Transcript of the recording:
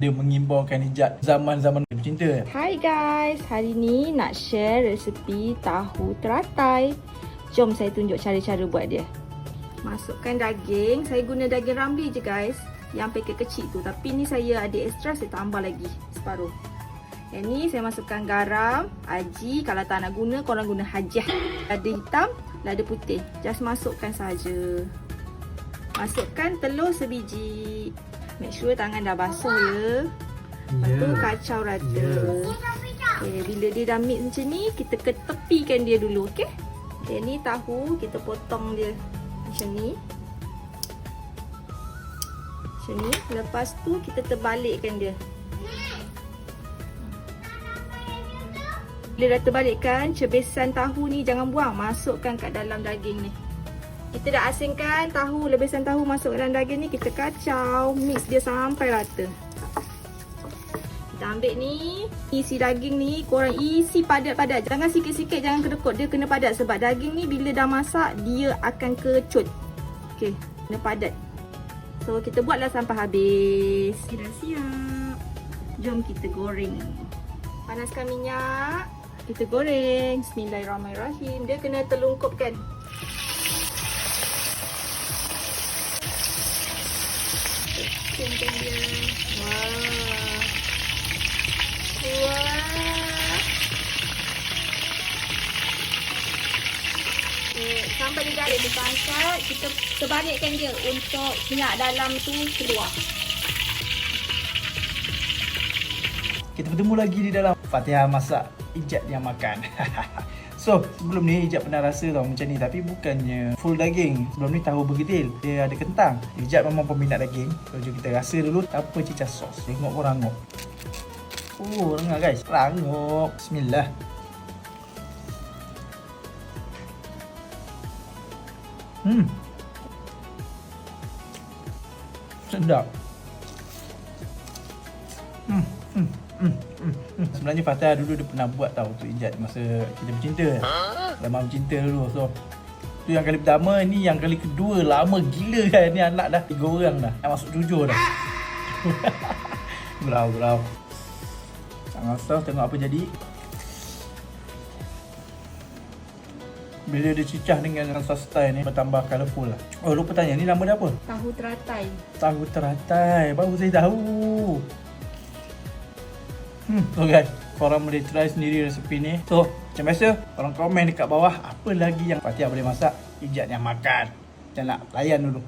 Dia mengimbaukan Ijat zaman-zaman bercinta. Hai guys, hari ni nak share resepi tahu teratai. Jom saya tunjuk cara-cara buat dia. Masukkan daging, saya guna daging Ramly je guys, yang paket kecil tu. Tapi ni saya ada extra, saya tambah lagi separuh. Yang ni saya masukkan garam, aji, kalau tak nak guna korang guna hajah. Lada hitam, lada putih. Just masukkan saja. Masukkan telur sebiji. Make sure tangan dah basuh ya. Lepas tu kacau rata. Okay, bila dia dah mix macam ni, kita ketepikan dia dulu. Okay, okay, ni tahu kita potong dia macam ni. Macam ni. Lepas tu kita terbalikkan dia. Bila dah terbalikkan, cebisan tahu ni jangan buang. Masukkan kat dalam daging ni. Kita dah asingkan tahu, lebisan tahu masuk dalam daging ni. Kita kacau, mix dia sampai rata. Kita ambil ni, isi daging ni, korang isi padat-padat. Jangan sikit-sikit, jangan kedekut. Dia kena padat sebab daging ni bila dah masak, dia akan kecut. Okay, kena padat. So, kita buatlah sampai habis. Dah siap. Jom kita goreng. Panaskan minyak. Kita goreng. Bismillahirrahmanirrahim. Dia kena terlungkupkan. Macam dia. Wah. Wah. Okay. Sampai dia dah kita angkat, kita terbalikkan dia untuk minyak dalam tu keluar. Kita bertemu lagi di dalam Fatihah Masak Ijat yang makan. So, sebelum ni Ijat pernah rasa tau macam ni, tapi bukannya full daging. Sebelum ni tahu bergedil, dia ada kentang. Ijat memang peminat daging. So, jom kita rasa dulu tanpa cicah sos. Tengok pun rangup. Oh, rengar guys. Rangup. Bismillah. Sedap. Sebenarnya Fatihah dulu dia pernah buat tau untuk Ijat masa kita bercinta. Lama bercinta dulu. So tu yang kali pertama, ni yang kali kedua. Lama gila kan. Ni anak dah 3 orang dah. Dah masuk 7 dah. Gurau. Jangan salah, tengok apa jadi. Bila dia cicah dengan rasa style ni bertambah colourful lah. Oh, lupa tanya, ni nama dia apa? Tahu teratai. Tahu teratai. Baru saya tahu. So guys, korang boleh try sendiri resepi ni. So, macam biasa, korang komen dekat bawah apa lagi yang Fatihah boleh masak, Ijat yang makan. Macam nak layan dulu.